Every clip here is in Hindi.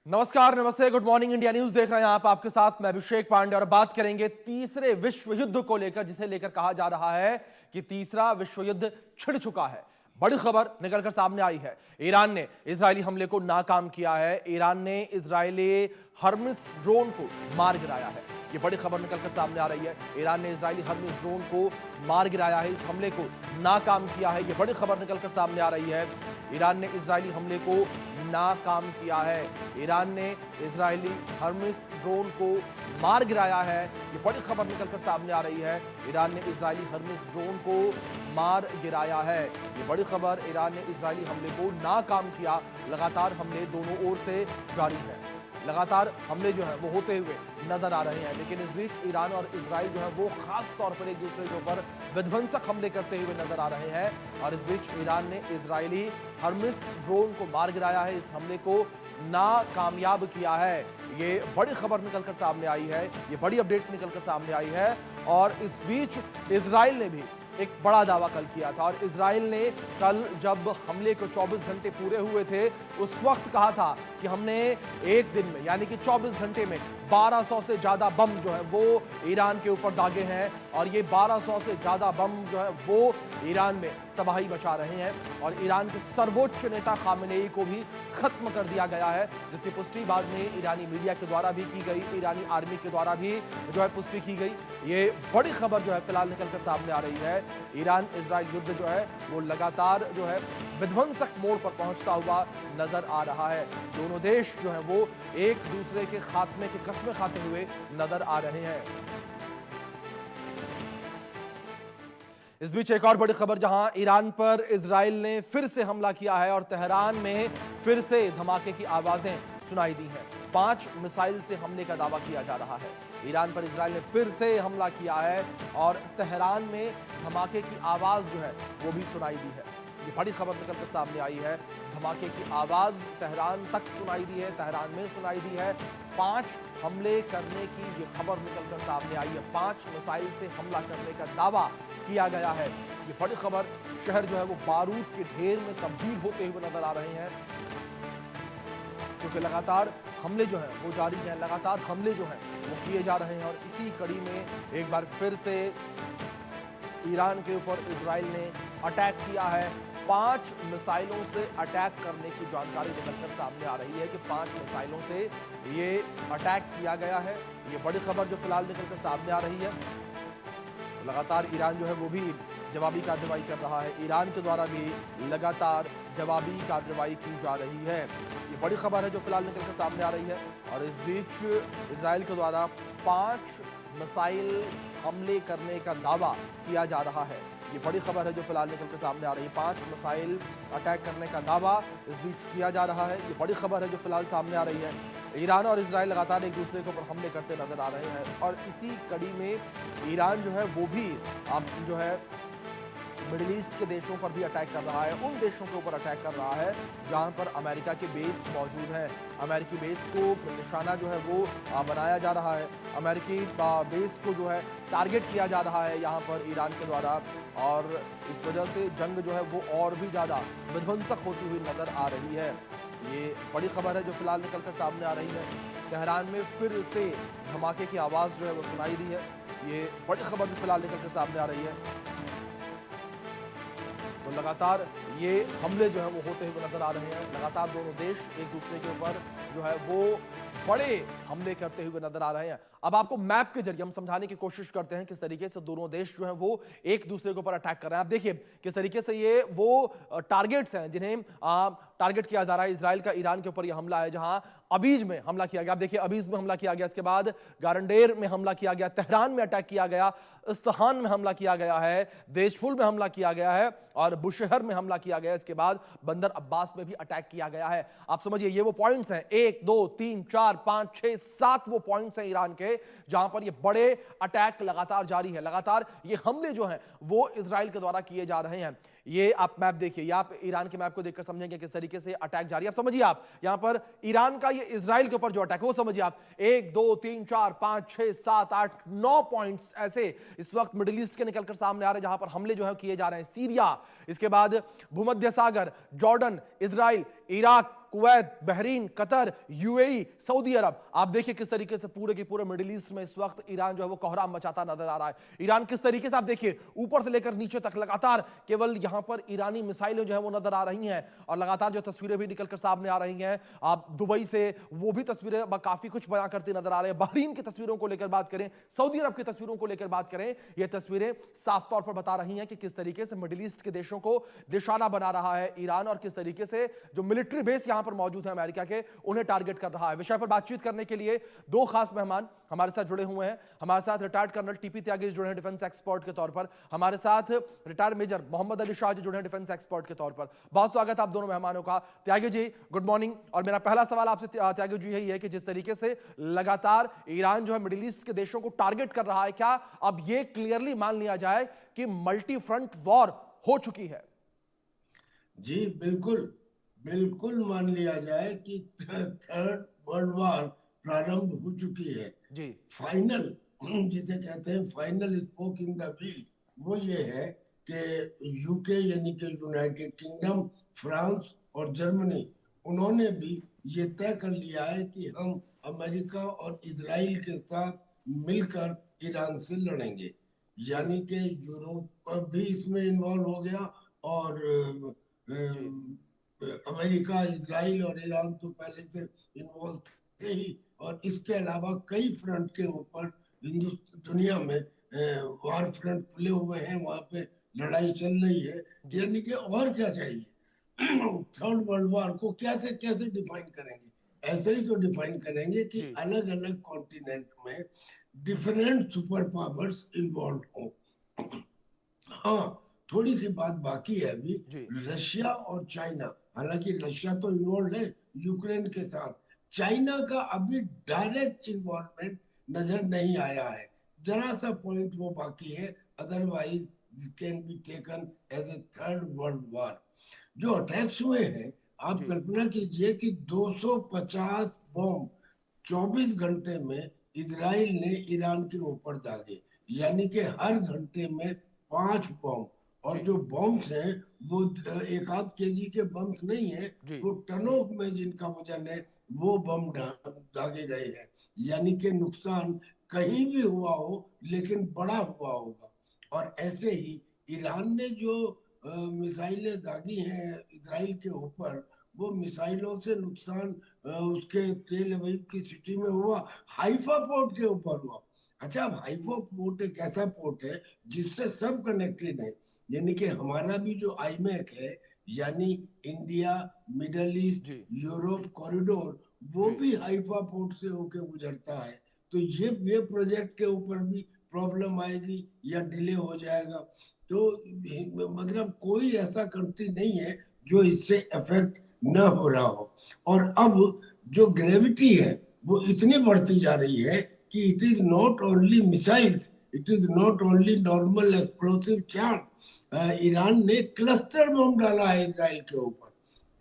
नमस्कार, नमस्ते, गुड मॉर्निंग। इंडिया न्यूज देख रहे हैं आप। आपके साथ मैं अभिषेक पांडे और बात करेंगे तीसरे विश्व युद्ध को लेकर, जिसे लेकर कहा जा रहा है कि तीसरा विश्व युद्ध छिड़ चुका है। बड़ी खबर निकलकर सामने आई है। ईरान ने इजरायली हमले को नाकाम किया है। ईरान ने इजरायली हर्मिस ड्रोन को मार गिराया है। ये बड़ी खबर निकलकर सामने आ रही है। ईरान ने इजरायली हर्मिस ड्रोन को मार गिराया है, इस हमले को नाकाम किया है। ये बड़ी खबर निकलकर सामने आ रही है। ईरान ने इजरायली हमले को नाकाम किया है। ईरान ने इजरायली हर्मिस ड्रोन को मार गिराया है। ये बड़ी खबर निकलकर सामने आ रही है। ईरान ने इजरायली हर्मिस ड्रोन को मार गिराया है। ये बड़ी खबर, ईरान ने इजरायली हमले को नाकाम किया। लगातार हमले दोनों ओर से जारी है। लगातार हमले जो है वो होते हुए नजर आ रहे हैं, लेकिन इस बीच ईरान और इजराइल जो है वो खास तौर पर एक दूसरे के ऊपर विध्वंसक हमले करते हुए नजर आ रहे हैं। और इस बीच ईरान ने इजरायली हर्मिस ड्रोन को मार गिराया है, इस हमले को नाकामयाब किया है। ये बड़ी खबर निकलकर सामने आई है, ये बड़ी अपडेट निकलकर सामने आई है। और इस बीच इजराइल ने भी एक बड़ा दावा कल किया था। और इजराइल ने कल जब हमले को 24 घंटे पूरे हुए थे, उस वक्त कहा था कि हमने एक दिन में यानी कि 24 घंटे में 1200 से ज्यादा बम जो है वो ईरान के ऊपर दागे हैं। और ये 1200 से ज्यादा बम जो है वो ईरान में तबाही मचा रहे हैं। और ईरान के सर्वोच्च नेता खामेनेई को भी खत्म कर दिया गया है, जिसकी पुष्टि बाद में ईरानी मीडिया के द्वारा भी की गई, ईरानी आर्मी के द्वारा भी जो है पुष्टि की गई। ये बड़ी खबर जो है फिलहाल निकलकर सामने आ रही है। ईरान इजराइल युद्ध जो है वो लगातार जो है विध्वंसक मोड़ पर पहुंचता हुआ नजर आ रहा है। दोनों देश जो है वो एक दूसरे के खात्मे की कस्में खाते हुए नजर आ रहे हैं। इस बीच एक और बड़ी खबर, जहां ईरान पर इजराइल ने फिर से हमला किया है और तेहरान में फिर से धमाके की आवाजें सुनाई दी हैं। 5 मिसाइल से हमले का दावा किया जा रहा है। ईरान पर इजराइल ने फिर से हमला किया है और तेहरान में धमाके की आवाज जो है वो भी सुनाई दी है। ये बड़ी खबर निकलकर सामने आई है। धमाके की आवाज तेहरान तक सुनाई दी है, तेहरान में सुनाई दी है। 5 हमले करने की ये खबर निकलकर सामने आई है। 5 मिसाइल से हमला करने का दावा किया गया है। ये बड़ी खबर, शहर जो है वो बारूद के ढेर में तब्दील होते हुए नजर आ रहे हैं, क्योंकि लगातार हमले जो हैं वो जारी हैं, लगातार हमले जो हैं वो किए जा रहे हैं। और इसी कड़ी में एक बार फिर से ईरान के ऊपर इजराइल ने अटैक किया है। 5 मिसाइलों से अटैक करने की जानकारी निकलकर सामने आ रही है कि 5 मिसाइलों से ये अटैक किया गया है। ये बड़ी खबर जो फिलहाल निकलकर सामने आ रही है। लगातार ईरान जो है वो भी जवाबी कार्रवाई कर रहा है। ईरान के द्वारा भी लगातार जवाबी कार्रवाई की जा रही है। ये बड़ी खबर है जो फिलहाल निकलकर सामने आ रही है। और इस बीच इजराइल के द्वारा 5 मिसाइल हमले करने का दावा किया जा रहा है। ये बड़ी खबर है जो फिलहाल निकलकर सामने आ रही है। 5 मिसाइल अटैक करने का दावा इस बीच किया जा रहा है। ये बड़ी खबर है जो फिलहाल सामने आ रही है। ईरान और इजराइल लगातार एक दूसरे के ऊपर हमले करते नजर आ रहे हैं। और इसी कड़ी में ईरान जो है वो भी अब जो है मिडिल ईस्ट के देशों पर भी अटैक कर रहा है। उन देशों के ऊपर अटैक कर रहा है जहां पर अमेरिका के बेस मौजूद है। अमेरिकी बेस को निशाना जो है वो बनाया जा रहा है। अमेरिकी बेस को जो है टारगेट किया जा रहा है यहाँ पर ईरान के द्वारा। और इस वजह से जंग जो है वो और भी ज़्यादा विध्वंसक होती हुई नजर आ रही है। ये बड़ी खबर है जो फिलहाल निकलकर सामने आ रही है। तेहरान में फिर से धमाके की आवाज़ जो है वो सुनाई दी है। ये बड़ी खबर जो फिलहाल निकलकर सामने आ रही है। तो लगातार ये हमले जो है वो होते हुए नजर आ रहे हैं। लगातार दोनों देश एक दूसरे के ऊपर जो है वो बड़े हमले करते हुए नजर आ रहे हैं। अब आपको मैप के जरिए हम समझाने की कोशिश करते हैं किस तरीके से दोनों देश जो है वो एक दूसरे के ऊपर अटैक कर रहे हैं। आप देखिए किस तरीके से ये वो टारगेट्स हैं जिन्हें टारगेट किया जा रहा है। इजराइल का ईरान के ऊपर यह हमला है, जहां अबीज में हमला किया गया। आप देखिए अबीज में हमला किया गया, इसके बाद गारंडेर में हमला किया गया, तेहरान में अटैक किया गया, इस्फहान में हमला किया गया है, देशफुल में हमला किया गया है और बुशहर में हमला किया गया। इसके बाद बंदर अब्बास में भी अटैक किया गया है। आप समझिए ये वो पॉइंट्स हैं, 1 2 3 4 5 6 7 वो पॉइंट्स हैं ईरान के, जहां पर ये बड़े अटैक लगातार जारी है। लगातार ये हमले जो हैं वो इजराइल के द्वारा किए जा रहे हैं। ये आप मैप देखिए, आप ईरान के मैप को देखकर समझेंगे किस तरीके से अटैक जारी है। आप समझिए, आप यहां पर ईरान का ये इजराइल के ऊपर जो अटैक है वो समझिए आप, 1 2 3 4 5 6 7 8 9 पॉइंट्स ऐसे इस वक्त मिडिल ईस्ट के निकलकर सामने आ रहे हैं, जहां पर हमले जो है किए जा रहे हैं। सीरिया, इसके बाद भूमध्य सागर, Jordan, Israel, Iraq, Kuwait, Bahrain, Qatar, UAE, Saudi Arabia, आप देखिए किस तरीके से पूरे के पूरे मिडिल ईस्ट में इस वक्त ईरान जो है वो कोहराम मचाता नजर आ रहा है। ईरान किस तरीके से, आप देखिए ऊपर से लेकर नीचे तक लगातार केवल यहां पर ईरानी मिसाइलें जो है वो नजर आ रही हैं और लगातार जो तस्वीरें भी निकलकर सामने आ रही हैं। आप दुबई से वो भी तस्वीरें काफी कुछ बयां करती नजर आ रहे हैं। बहरीन की तस्वीरों को लेकर बात करें, सऊदी अरब की तस्वीरों को लेकर बात करें, ये तस्वीरें साफ तौर पर बता रही हैं कि किस तरीके से मिडिल ईस्ट के देशों को निशाना बना रहा है ईरान और किस तरीके से जो मिलिट्री बेस यहां पर मौजूद है अमेरिका के, उन्हें टारगेट कर रहा है। विषय पर बातचीत करने के लिए दो खास मेहमान हमारे साथ जुड़े हुए हैं। हमारे साथ रिटायर्ड कर्नल टीपी त्यागी जुड़े हैं डिफेंस एक्सपर्ट के तौर पर, हमारे साथ रिटायर्ड मेजर मोहम्मद अली शाह जी जुड़े हैं डिफेंस एक्सपर्ट के तौर पर। बहुत स्वागत आप दोनों मेहमानों का। Tyagi ji good morning. और मेरा पहला सवाल आपसे त्यागी जी यही है कि जिस तरीके से लगातार ईरान जो है मिडिल ईस्ट के देशों को टारगेट कर रहा है, क्या अब यह क्लियरली मान लिया जाए कि मल्टी फ्रंट वॉर हो चुकी है? जी बिल्कुल, बिल्कुल मान लिया जाए कि थर्ड वर्ल्ड वॉर प्रारंभ हो चुकी है। जी फाइनल जिसे कहते हैं final spoke in the wheel, वो ये है कि यूके यानी कि यूनाइटेड किंगडम, फ्रांस और जर्मनी, उन्होंने भी ये तय कर लिया है कि हम अमेरिका और इजराइल के साथ मिलकर ईरान से लड़ेंगे। यानी कि यूरोप भी इसमें इन्वॉल्व हो गया और जी अमेरिका, इजराइल और ईरान तो पहले से इन्वॉल्व थे ही, और इसके अलावा कई फ्रंट के ऊपर दुनिया में वार फ्रंट खुले हुए हैं, वहां पे लड़ाई चल रही है। जी यानी कि और क्या चाहिए? थर्ड वर्ल्ड वॉर को कैसे कैसे डिफाइन करेंगे? ऐसे ही तो डिफाइन करेंगे कि जी अलग अलग कॉन्टिनेंट में डिफरेंट सुपर पावर्स इन्वॉल्व हो। हाँ, थोड़ी सी बात बाकी है अभी। जी रशिया और चाइना, हालांकि रशिया तो इन्वॉल्व है यूक्रेन के साथ, चाइना का अभी डायरेक्ट इन्वॉल्वमेंट नजर नहीं आया है। जरा सा पॉइंट वो बाकी है, otherwise can be taken as a third world war. जो अटैक्स हुए हैं, आप जी कल्पना कीजिए कि 250 बम 24 घंटे में इजराइल ने ईरान के ऊपर दागे। जी यानी कि हर घंटे में 5 बम। और जी जो बम्स हैं वो एक आध केजी के बम्स नहीं है, जी वो टनों में जिनका वजन है वो बम दागे गए हैं। यानी कि नुकसान कहीं भी हुआ हो लेकिन बड़ा हुआ होगा। और ऐसे ही ईरान ने जो मिसाइलें दागी हैं इसराइल के ऊपर, वो मिसाइलों से नुकसान उसके तेल अवीव की सिटी में हुआ, हाइफा पोर्ट के ऊपर हुआ। अच्छा, अब हाइफा पोर्ट एक ऐसा पोर्ट है जिससे सब कनेक्टेड है। यानी कि हमारा भी जो आईमैक है, यानी इंडिया मिडल ईस्ट जी यूरोप कॉरिडोर, वो जी भी हाइफा पोर्ट से होके गुजरता है। तो ये प्रोजेक्ट के ऊपर भी प्रॉब्लम आएगी या डिले हो जाएगा। तो मतलब कोई ऐसा कंट्री नहीं है जो इससे अफेक्ट न हो रहा हो। और अब जो ग्रेविटी है वो इतनी बढ़ती जा रही है कि it is not only missiles, it is not only normal explosive charge. Iran ने क्लस्टर बम डाला है इसराइल के ऊपर।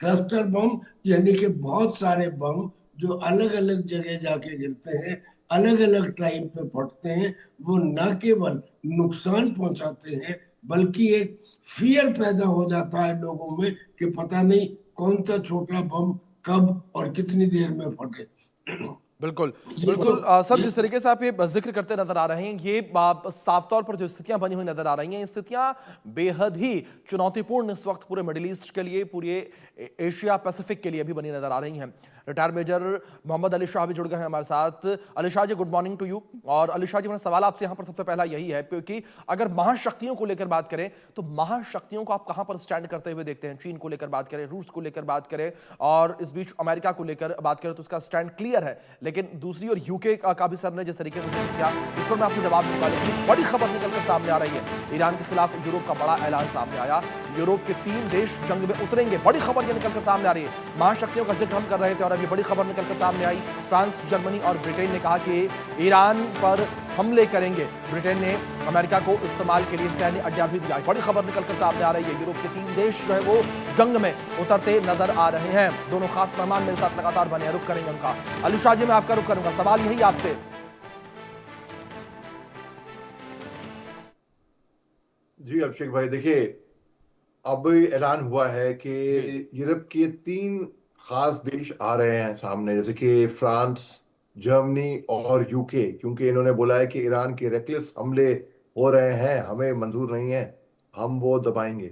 क्लस्टर बम यानी कि बहुत सारे बम जो अलग अलग जगह जाके गिरते हैं, अलग अलग टाइम पे फटते हैं। वो न केवल नुकसान पहुंचाते हैं, बल्कि एक फियर पैदा हो जाता है लोगों में कि पता नहीं कौन सा छोटा बम कब और कितनी देर में फटे। बिल्कुल ये तो बिल्कुल। सर ये जिस तरीके से आप ये जिक्र करते नजर आ रहे हैं, ये साफ तौर पर जो स्थितियां बनी हुई नजर आ रही हैं, ये स्थितियां बेहद ही चुनौतीपूर्ण इस वक्त पूरे मिडिल ईस्ट के लिए, पूरे एशिया पैसिफिक के लिए भी बनी नजर आ रही हैं। रिटायर्ड मेजर मोहम्मद अली शाह भी जुड़ गए हैं हमारे साथ। Ali Shah ji good morning to you. और अली शाह जी, मेरा सवाल आपसे यहाँ पर सबसे पहला यही है, क्योंकि अगर महाशक्तियों को लेकर बात करें तो महाशक्तियों को आप कहां पर स्टैंड करते हुए देखते हैं? चीन को लेकर बात करें, रूस को लेकर बात करें और इस बीच अमेरिका को लेकर बात करें तो उसका स्टैंड क्लियर है, लेकिन दूसरी ओर यूके का भी सर ने जिस तरीके से जिक्र किया, इस पर मैं आपसे जवाब दूंगा। लेकिन बड़ी खबर निकलकर सामने आ रही है, ईरान के खिलाफ यूरोप का बड़ा ऐलान सामने आया। यूरोप के 3 देश जंग में उतरेंगे, बड़ी खबर ये निकलकर सामने आ रही है। महाशक्तियों का जिक्र हम कर रहे थे और अभी बड़ी खबर निकलकर सामने आई। फ्रांस, जर्मनी और ब्रिटेन ने कहा कि ईरान पर हमले करेंगे। ब्रिटेन ने अमेरिका को इस्तेमाल के लिए सैन्य अड्डा भी दिया। बड़ी खबर निकलकर सामने आ रही है, यूरोप के 3 देश जो है वो जंग में उतरते नजर आ रहे हैं। दोनों खास मेहमान मेरे साथ लगातार बने हैं, रुक करेंगे उनका। अली शाह जी, मैं आपका रुक करूंगा, सवाल यही आपसे। जी अभिषेक भाई, देखिए अब ऐलान हुआ है कि जी यूरोप के 3 खास देश आ रहे हैं सामने, जैसे कि फ्रांस, जर्मनी और यूके, क्योंकि इन्होंने बोला है कि ईरान के रेकलेस हमले हो रहे हैं, हमें मंजूर नहीं है, हम वो दबाएंगे।